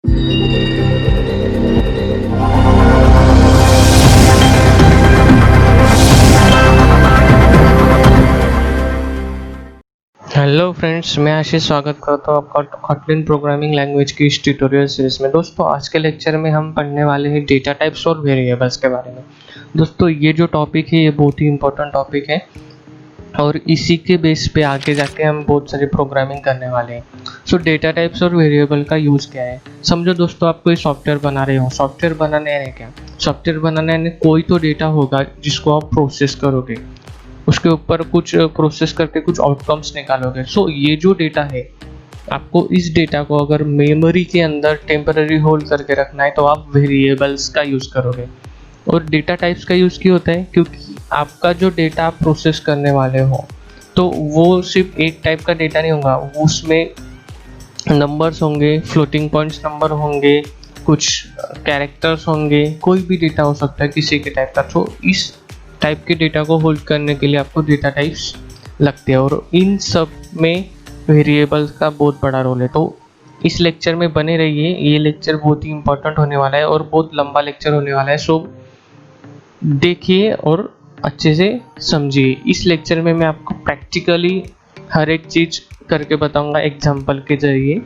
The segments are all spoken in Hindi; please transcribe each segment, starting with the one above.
हेलो फ्रेंड्स, मैं आशीष स्वागत करता हूँ आपका कॉटलिन प्रोग्रामिंग लैंग्वेज की इस ट्यूटोरियल सीरीज में। दोस्तों, आज के लेक्चर में हम पढ़ने वाले हैं डेटा टाइप्स और वेरिएबल्स के बारे में। दोस्तों, ये जो टॉपिक है ये बहुत ही इंपॉर्टेंट टॉपिक है और इसी के बेस पे आगे जाके हम बहुत सारी प्रोग्रामिंग करने वाले हैं। सो डेटा टाइप्स और वेरिएबल का यूज़ क्या है। समझो दोस्तों, आप कोई सॉफ्टवेयर बना रहे हो। सॉफ्टवेयर बनाने है क्या? सॉफ्टवेयर बनाने में कोई तो डेटा होगा जिसको आप प्रोसेस करोगे, उसके ऊपर कुछ प्रोसेस करके कुछ आउटकम्स निकालोगे। सो ये जो डेटा है, आपको इस डेटा को अगर मेमोरी के अंदर टेम्पररी होल्ड करके रखना है तो आप वेरिएबल्स का यूज़ करोगे। और डेटा टाइप्स का यूज़ क्यों होता है? क्योंकि आपका जो डेटा आप प्रोसेस करने वाले हो तो वो सिर्फ एक टाइप का डेटा नहीं होगा, उसमें नंबर्स होंगे, फ्लोटिंग पॉइंट्स नंबर होंगे, कुछ कैरेक्टर्स होंगे, कोई भी डेटा हो सकता है किसी के टाइप का। तो इस टाइप के डेटा को होल्ड करने के लिए आपको डेटा टाइप्स लगते हैं और इन सब में वेरिएबल्स का बहुत बड़ा रोल है। तो इस लेक्चर में बने रहिए, ये लेक्चर बहुत ही इंपॉर्टेंट होने वाला है और बहुत लंबा लेक्चर होने वाला है। सो देखिए और अच्छे से समझिए। इस लेक्चर में मैं आपको प्रैक्टिकली हर एक चीज़ करके बताऊंगा एग्जाम्पल के जरिए,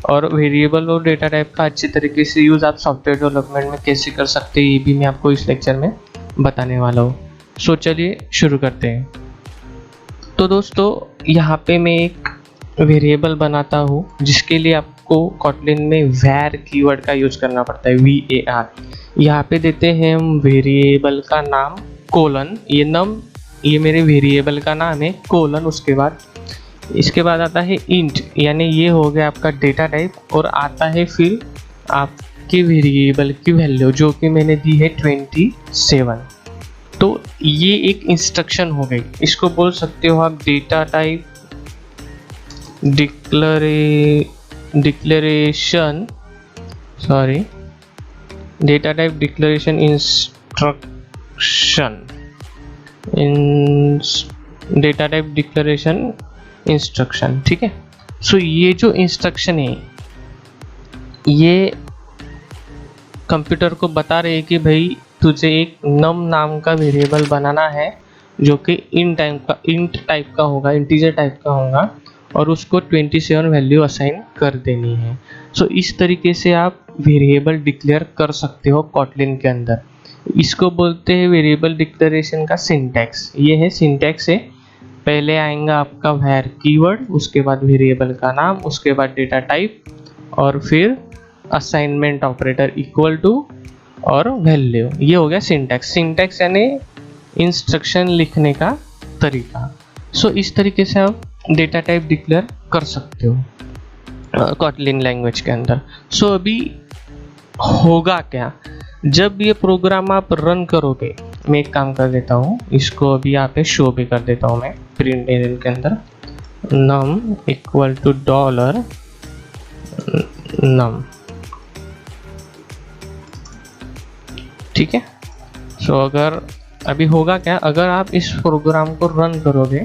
और वेरिएबल और डेटा टाइप का अच्छी तरीके से यूज़ आप सॉफ्टवेयर डेवलपमेंट में कैसे कर सकते हैं ये भी मैं आपको इस लेक्चर में बताने वाला हूँ। सो चलिए शुरू करते हैं। तो दोस्तों, यहाँ पे मैं एक वेरिएबल बनाता हूँ जिसके लिए आपको कॉटलिन में var कीवर्ड का यूज़ करना पड़ता है, VAR। यहाँ पे देते हैं हम वेरिएबल का नाम कोलन, ये मेरे वेरिएबल का नाम है कोलन। इसके बाद आता है इंट, यानी ये हो गया आपका डेटा टाइप, और आता है फिर आपके वेरिएबल की वैल्यू जो कि मैंने दी है 27। तो ये एक इंस्ट्रक्शन हो गई, इसको बोल सकते हो आप data type data type declaration instruction, ठीक है। सो ये जो इंस्ट्रक्शन है ये कंप्यूटर को बता रहे हैं कि भाई तुझे एक नम नाम का वेरिएबल बनाना है जो कि इंट टाइप का होगा, इंटीजर टाइप का होगा, और उसको 27 वैल्यू असाइन कर देनी है। सो इस तरीके से आप वेरिएबल डिक्लेयर कर सकते हो कॉटलिन के अंदर। इसको बोलते हैं वेरिएबल डिक्लेरेशन का सिंटैक्स। ये है सिंटैक्स है, पहले आएगा आपका var कीवर्ड, उसके बाद वेरिएबल का नाम, उसके बाद डेटा टाइप, और फिर असाइनमेंट ऑपरेटर इक्वल टू और वैल्यू। ये हो गया सिंटैक्स। सिंटैक्स यानी इंस्ट्रक्शन लिखने का तरीका। सो इस तरीके से आप डेटा टाइप डिक्लेयर कर सकते हो कॉटलिन लैंग्वेज के अंदर। सो अभी होगा क्या जब ये प्रोग्राम आप रन करोगे। मैं एक काम कर देता हूँ, इसको अभी यहाँ पे शो भी कर देता हूँ मैं प्रिंट एरर के अंदर, num इक्वल टू $num, ठीक है। सो अगर अभी होगा क्या, अगर आप इस प्रोग्राम को रन करोगे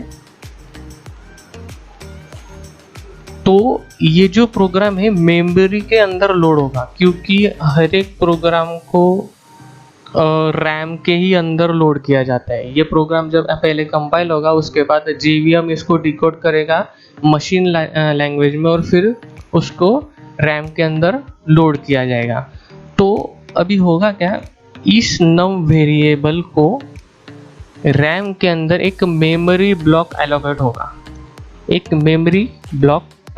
तो ये जो प्रोग्राम है मेमोरी के अंदर लोड होगा, क्योंकि हर एक प्रोग्राम को रैम के ही अंदर लोड किया जाता है। ये प्रोग्राम जब पहले कंपाइल होगा, उसके बाद JVM इसको डिकोड करेगा मशीन लैंग्वेज में, और फिर उसको रैम के अंदर लोड किया जाएगा। तो अभी होगा क्या, इस num वेरिएबल को रैम के अंदर एक मेमोरी ब्लॉक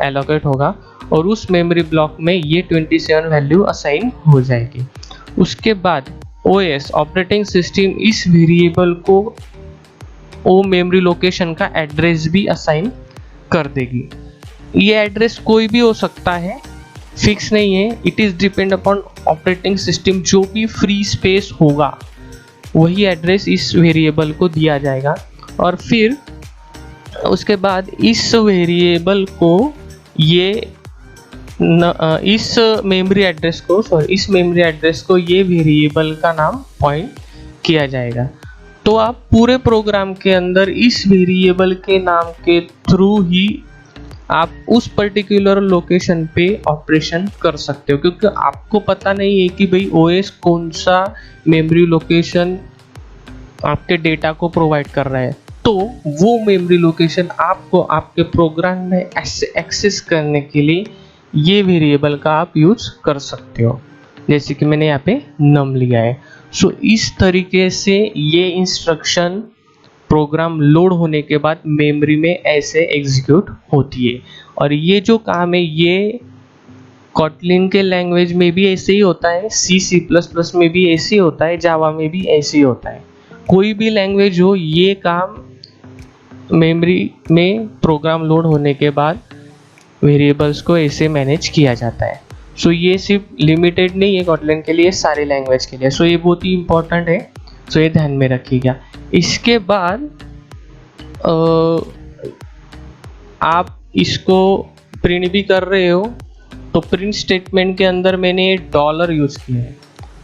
एलोकेट होगा, और उस मेमोरी ब्लॉक में ये 27 वैल्यू असाइन हो जाएगी। उसके बाद OS ऑपरेटिंग सिस्टम इस वेरिएबल को ओ मेमोरी लोकेशन का एड्रेस भी असाइन कर देगी। ये एड्रेस कोई भी हो सकता है, फिक्स नहीं है। It is depend upon operating system. जो भी फ्री स्पेस होगा वही एड्रेस इस वेरिएबल को दिया जाएगा, और फिर उसके बाद इस वेरिएबल को इस मेमोरी एड्रेस को ये वेरिएबल का नाम पॉइंट किया जाएगा। तो आप पूरे प्रोग्राम के अंदर इस वेरिएबल के नाम के थ्रू ही आप उस पर्टिकुलर लोकेशन पे ऑपरेशन कर सकते हो, क्योंकि आपको पता नहीं है कि भाई ओएस कौन सा मेमोरी लोकेशन आपके डेटा को प्रोवाइड कर रहा है। तो वो मेमोरी लोकेशन आपको आपके प्रोग्राम में एक्सेस करने के लिए ये वेरिएबल का आप यूज कर सकते हो, जैसे कि मैंने यहाँ पे नम लिया है। सो इस तरीके से ये इंस्ट्रक्शन प्रोग्राम लोड होने के बाद मेमोरी में ऐसे एग्जीक्यूट होती है। और ये जो काम है ये कॉटलिन के लैंग्वेज में भी ऐसे ही होता है, C++ में भी ऐसे ही होता है, जावा में भी ऐसे ही होता है। कोई भी लैंग्वेज हो, ये काम मेमोरी में प्रोग्राम लोड होने के बाद वेरिएबल्स को ऐसे मैनेज किया जाता है। सो ये सिर्फ लिमिटेड नहीं है कॉटलिन के लिए, सारे लैंग्वेज के लिए। सो ये बहुत ही इंपॉर्टेंट है, सो ये ध्यान में रखिएगा। इसके बाद आप इसको प्रिंट भी कर रहे हो तो प्रिंट स्टेटमेंट के अंदर मैंने डॉलर यूज किया है।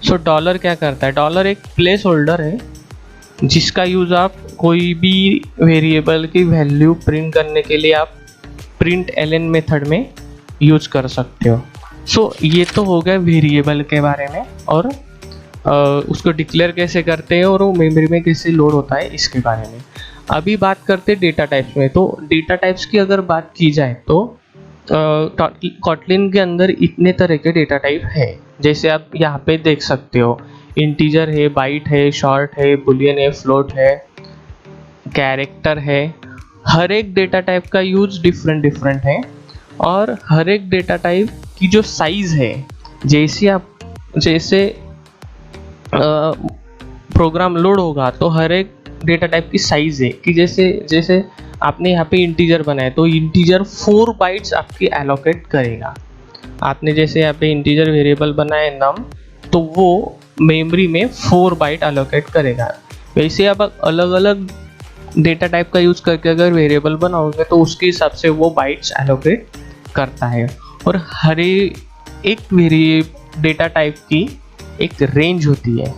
सो डॉलर क्या करता है, डॉलर एक प्लेस होल्डर है जिसका यूज आप कोई भी वेरिएबल की वैल्यू प्रिंट करने के लिए आप प्रिंट एलन मेथड में यूज कर सकते हो। सो ये तो हो गया वेरिएबल के बारे में, और उसको डिक्लेयर कैसे करते हैं और वो मेमोरी में कैसे लोड होता है इसके बारे में। अभी बात करते हैं डेटा टाइप्स में। तो डेटा टाइप्स की अगर बात की जाए तो कॉटलिन के अंदर इतने तरह के डेटा टाइप है, जैसे आप यहाँ पे देख सकते हो। इंटीजर है, बाइट है, शॉर्ट है, बुलियन है, फ्लोट है, कैरेक्टर है। हर एक डेटा टाइप का यूज डिफरेंट है, और हर एक डेटा टाइप की जो साइज है, जैसे प्रोग्राम लोड होगा तो हर एक डेटा टाइप की साइज है कि जैसे आपने यहाँ पे इंटीजर बनाया तो इंटीजर 4 बाइट्स आपकी एलोकेट करेगा। आपने जैसे यहाँ पे इंटीजर वेरिएबल बनाया नम, तो वो मेमोरी में 4 बाइट एलोकेट करेगा। वैसे आप अलग अलग डेटा टाइप का यूज करके अगर वेरिएबल बनाओगे तो उसके हिसाब से वो बाइट्स एलोकेट करता है। और हर एक डेटा टाइप की एक रेंज होती है।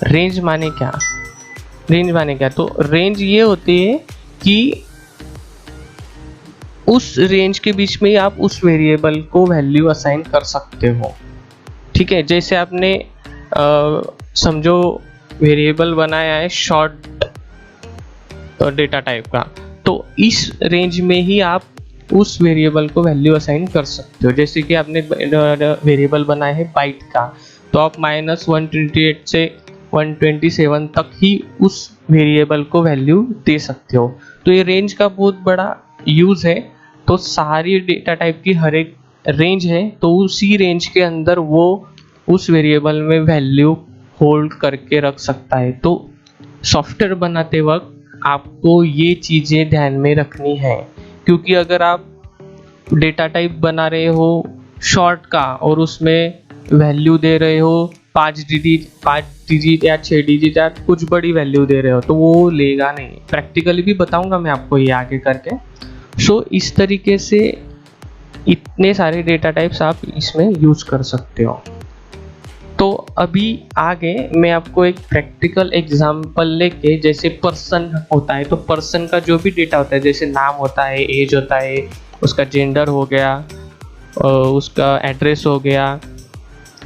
रेंज माने क्या, तो रेंज ये होती है कि उस रेंज के बीच में आप उस वेरिएबल को वैल्यू असाइन कर सकते हो। ठीक है, जैसे आपने समझो वेरिएबल बनाया है शॉर्ट डेटा टाइप का, तो इस रेंज में ही आप उस वेरिएबल को वैल्यू असाइन कर सकते हो। जैसे कि आपने वेरिएबल बनाया है बाइट का, तो आप -128 से 127 तक ही उस वेरिएबल को वैल्यू दे सकते हो। तो ये रेंज का बहुत बड़ा यूज है। तो सारी डेटा टाइप की हर एक रेंज है, तो उसी रेंज के अंदर वो उस वेरिएबल में वैल्यू होल्ड करके रख सकता है। तो सॉफ्टवेयर बनाते वक्त आपको ये चीज़ें ध्यान में रखनी है, क्योंकि अगर आप डेटा टाइप बना रहे हो शॉर्ट का और उसमें वैल्यू दे रहे हो 5 डिजिट या 6 डिजिट या कुछ बड़ी वैल्यू दे रहे हो, तो वो लेगा नहीं। प्रैक्टिकली भी बताऊंगा मैं आपको ये आगे करके। सो इस तरीके से इतने सारे डेटा टाइप्स आप इसमें यूज कर सकते हो। तो अभी आगे मैं आपको एक प्रैक्टिकल एग्जांपल लेके, जैसे पर्सन होता है तो पर्सन का जो भी डेटा होता है, जैसे नाम होता है, एज होता है, उसका जेंडर हो गया, उसका एड्रेस हो गया,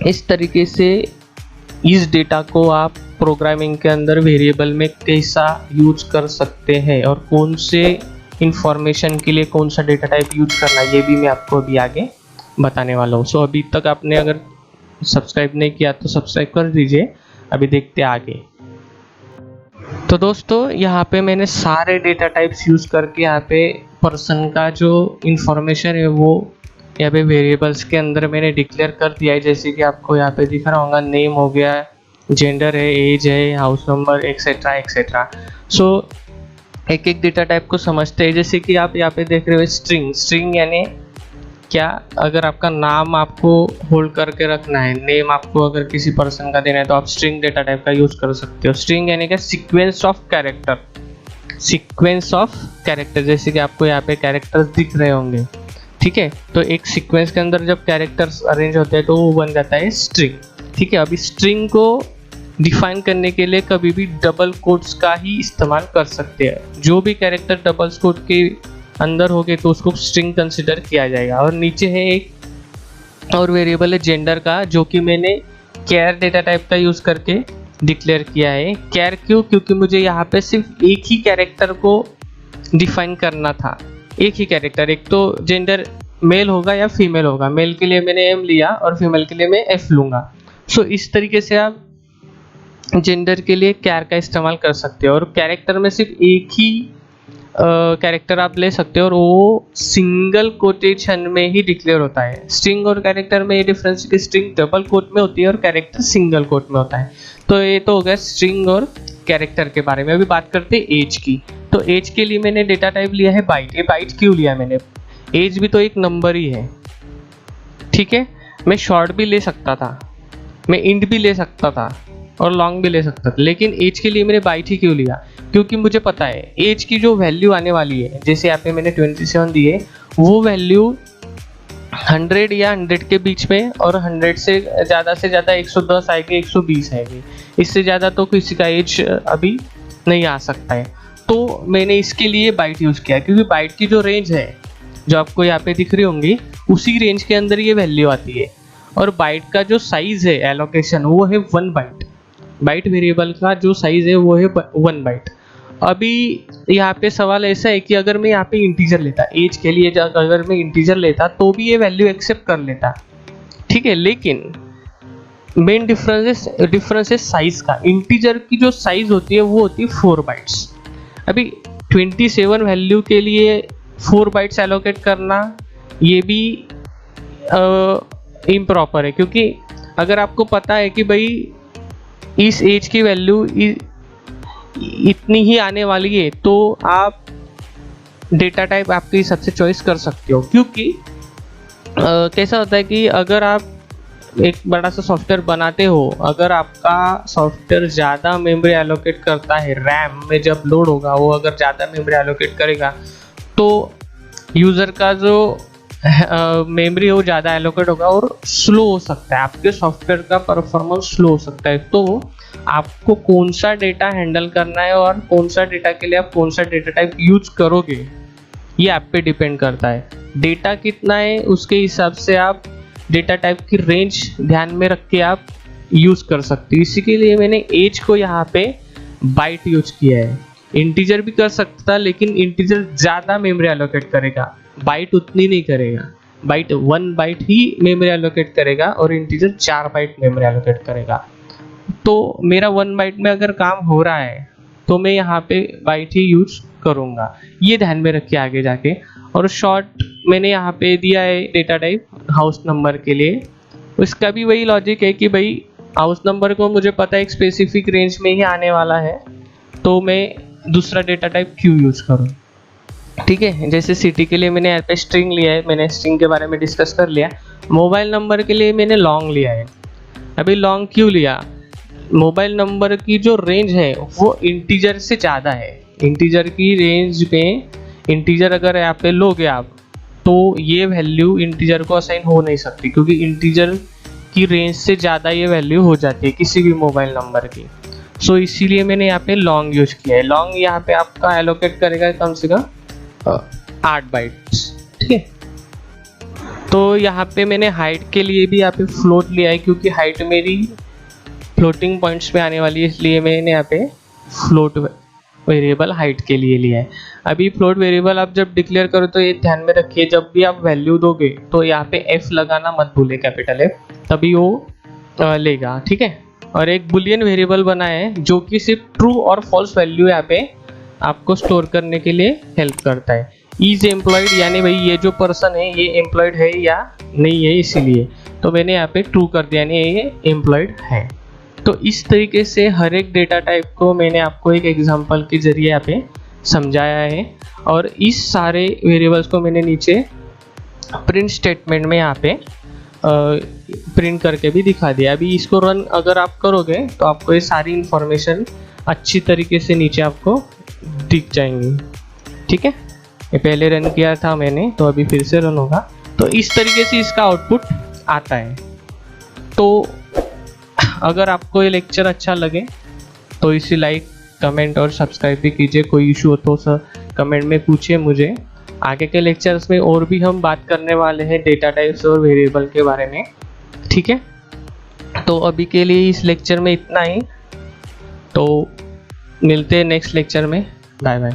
इस तरीके से इस डेटा को आप प्रोग्रामिंग के अंदर वेरिएबल में कैसा यूज कर सकते हैं और कौन से इंफॉर्मेशन के लिए कौन सा डेटा टाइप यूज करना, ये भी मैं आपको अभी आगे बताने वाला हूँ। सो अभी तक आपने अगर सब्सक्राइब नहीं किया तो सब्सक्राइब कर दीजिए। अभी देखते हैं आगे। तो दोस्तों यहाँ पे मैंने सारे डेटा टाइप्स यूज करके यहाँ पे पर्सन का जो इंफॉर्मेशन है वो यहाँ पे वेरिएबल्स के अंदर मैंने डिक्लेयर कर दिया है। जैसे कि आपको यहाँ पे दिख रहा होगा, नेम हो गया, जेंडर है, एज है, हाउस नंबर, एक्सेट्रा एक्सेट्रा। सो एक एक डेटा टाइप को समझते हैं। जैसे कि आप यहाँ पे देख रहे हो स्ट्रिंग यानी क्या, अगर आपका नाम आपको होल्ड करके रखना है, नेम आपको अगर किसी पर्सन का देना है, तो आप स्ट्रिंग डेटा टाइप का यूज कर सकते हो। स्ट्रिंग यानी क्या, सीक्वेंस ऑफ कैरेक्टर। जैसे कि आपको यहाँ पे कैरेक्टर्स दिख रहे होंगे, ठीक है। तो एक सीक्वेंस के अंदर जब कैरेक्टर्स अरेंज होते हैं तो वो बन जाता है स्ट्रिंग, ठीक है। अभी स्ट्रिंग को डिफाइन करने के लिए कभी भी डबल कोट्स का ही इस्तेमाल कर सकते हैं। जो भी कैरेक्टर डबल कोट के अंदर हो गए तो उसको स्ट्रिंग कंसिडर किया जाएगा। और नीचे है एक और वेरिएबल है जेंडर का, जो कि मैंने कैर डेटा टाइप का यूज़ करके डिक्लेयर किया है। कैर क्यों? क्योंकि मुझे यहाँ पे सिर्फ एक ही कैरेक्टर को डिफाइन करना था, एक ही कैरेक्टर। एक तो जेंडर मेल होगा या फीमेल होगा, मेल के लिए मैंने एम लिया और फीमेल के लिए मैं एफ लूँगा। सो इस तरीके से आप जेंडर के लिए कैर का इस्तेमाल कर सकते हो। और कैरेक्टर में सिर्फ एक ही कैरेक्टर आप ले सकते हो और वो सिंगल कोटेशन में ही डिक्लेयर होता है। स्ट्रिंग और कैरेक्टर में ये डिफरेंस है कि स्ट्रिंग डबल कोट में होती है और कैरेक्टर सिंगल कोट में होता है। तो ये तो हो गया स्ट्रिंग और कैरेक्टर के बारे में। अभी बात करते हैं एज की। तो एज के लिए मैंने डेटा टाइप लिया है बाइट। ये बाइट क्यों लिया मैंने? एज भी तो एक नंबर ही है, ठीक है। मैं शॉर्ट भी ले सकता था, मैं इंट भी ले सकता था और लॉन्ग भी ले सकता था, लेकिन एज के लिए मैंने बाइट ही क्यों लिया? क्योंकि मुझे पता है एज की जो वैल्यू आने वाली है, जैसे यहाँ पे मैंने 27 दी है, वो वैल्यू 100 या 100 के बीच में, और 100 से ज़्यादा 110 आएगी, 120 आएगी। इससे ज़्यादा तो किसी का एज अभी नहीं आ सकता है। तो मैंने इसके लिए बाइट यूज़ किया, क्योंकि बाइट की जो रेंज है, जो आपको यहाँ पे दिख रही होंगी, उसी रेंज के अंदर ये वैल्यू आती है। और बाइट का जो साइज़ है, एलोकेशन, वो है 1 बाइट। बाइट वेरिएबल का जो साइज़ है वो है 1 बाइट। अभी यहाँ पे सवाल ऐसा है कि अगर मैं यहाँ पे इंटीजर लेता, एज के लिए अगर मैं इंटीजर लेता तो भी ये वैल्यू एक्सेप्ट कर लेता, ठीक है। लेकिन मेन डिफरेंस है साइज का। इंटीजर की जो साइज होती है वो होती है 4 बाइट्स। अभी 27 वैल्यू के लिए 4 बाइट्स एलोकेट करना ये भी इम्प्रॉपर है, क्योंकि अगर आपको पता है कि भाई इस एज की वैल्यू इतनी ही आने वाली है, तो आप डेटा टाइप आपके हिसाब से चॉइस कर सकते हो। क्योंकि कैसा होता है कि अगर आप एक बड़ा सा सॉफ्टवेयर बनाते हो, अगर आपका सॉफ्टवेयर ज़्यादा मेमोरी एलोकेट करता है, रैम में जब लोड होगा वो अगर ज़्यादा मेमोरी एलोकेट करेगा, तो यूज़र का जो मेमोरी वो ज़्यादा एलोकेट होगा और स्लो हो सकता है, आपके सॉफ्टवेयर का परफॉर्मेंस स्लो हो सकता है। तो आपको कौन सा डेटा हैंडल करना है और कौन सा डेटा के लिए आप कौन सा डेटा टाइप यूज करोगे, ये आप पे डिपेंड करता है। डेटा कितना है उसके हिसाब से आप डेटा टाइप की रेंज ध्यान में रख के आप यूज़ कर सकते हो। इसी के लिए मैंने एज को यहाँ पे बाइट यूज किया है। इंटीजर भी कर सकता था, लेकिन इंटीजर ज़्यादा मेमोरी एलोकेट करेगा, बाइट उतनी नहीं करेगा। बाइट 1 बाइट ही मेमोरी एलोकेट करेगा और इंटीजर 4 बाइट मेमोरी एलोकेट करेगा। तो मेरा 1 बाइट में अगर काम हो रहा है तो मैं यहाँ पे बाइट ही यूज करूँगा, ये ध्यान में रखिए आगे जाके। और शॉर्ट मैंने यहाँ पे दिया है डेटा टाइप हाउस नंबर के लिए। उसका भी वही लॉजिक है कि भाई हाउस नंबर को मुझे पता है एक स्पेसिफिक रेंज में ही आने वाला है, तो मैं दूसरा डेटा टाइप क्यों यूज़ करूँ, ठीक है। जैसे सिटी के लिए मैंने यहाँ पे स्ट्रिंग लिया है, मैंने स्ट्रिंग के बारे में डिस्कस कर लिया। मोबाइल नंबर के लिए मैंने लॉन्ग लिया है। अभी लॉन्ग क्यों लिया? मोबाइल नंबर की जो रेंज है वो इंटीजर से ज़्यादा है। इंटीजर की रेंज में, इंटीजर अगर यहाँ पे लोगे आप, तो ये वैल्यू इंटीजर को असाइन हो नहीं सकती, क्योंकि इंटीजर की रेंज से ज़्यादा ये वैल्यू हो जाती है किसी भी मोबाइल नंबर की। सो इसीलिए मैंने यहाँ पे लॉन्ग यूज किया है। लॉन्ग यहाँ पे आपका एलोकेट करेगा कम से कम 8 बाइट्स, ठीक है। तो यहाँ पे मैंने हाइट के लिए भी यहाँ पे फ्लोट लिया है, क्योंकि हाइट मेरी फ्लोटिंग पॉइंट्स पे आने वाली है, इसलिए मैंने यहाँ पे फ्लोट वेरिएबल हाइट के लिए लिया है। अभी फ्लोट वेरिएबल आप जब डिक्लेयर करो तो ये ध्यान में रखिए, जब भी आप वैल्यू दोगे तो यहाँ पे एफ लगाना मत भूले, कैपिटल एफ, तभी वो लेगा, ठीक है। और एक बुलियन वेरिएबल बना है जो कि सिर्फ ट्रू और फॉल्स वैल्यू यहाँ पे आपको स्टोर करने के लिए हेल्प करता है। इज एम्प्लॉयड, यानी भाई ये जो पर्सन है ये एम्प्लॉयड है या नहीं है, इसीलिए तो मैंने यहाँ पे ट्रू कर दिया, यानी ये एम्प्लॉयड है। तो इस तरीके से हर एक डेटा टाइप को मैंने आपको एक एग्जांपल के जरिए यहाँ पे समझाया है। और इस सारे वेरिएबल्स को मैंने नीचे प्रिंट स्टेटमेंट में यहाँ पे प्रिंट करके भी दिखा दिया। अभी इसको रन अगर आप करोगे तो आपको ये सारी इंफॉर्मेशन अच्छी तरीके से नीचे आपको दिख जाएंगी, ठीक है। ये पहले रन किया था मैंने, तो अभी फिर से रन होगा। तो इस तरीके से इसका आउटपुट आता है। तो अगर आपको ये लेक्चर अच्छा लगे तो इसे लाइक, कमेंट और सब्सक्राइब भी कीजिए। कोई इशू हो तो सर कमेंट में पूछिए मुझे। आगे के लेक्चर्स में और भी हम बात करने वाले हैं डेटा टाइप्स और वेरिएबल के बारे में, ठीक है। तो अभी के लिए इस लेक्चर में इतना ही, तो मिलते हैं नेक्स्ट लेक्चर में। Bye bye.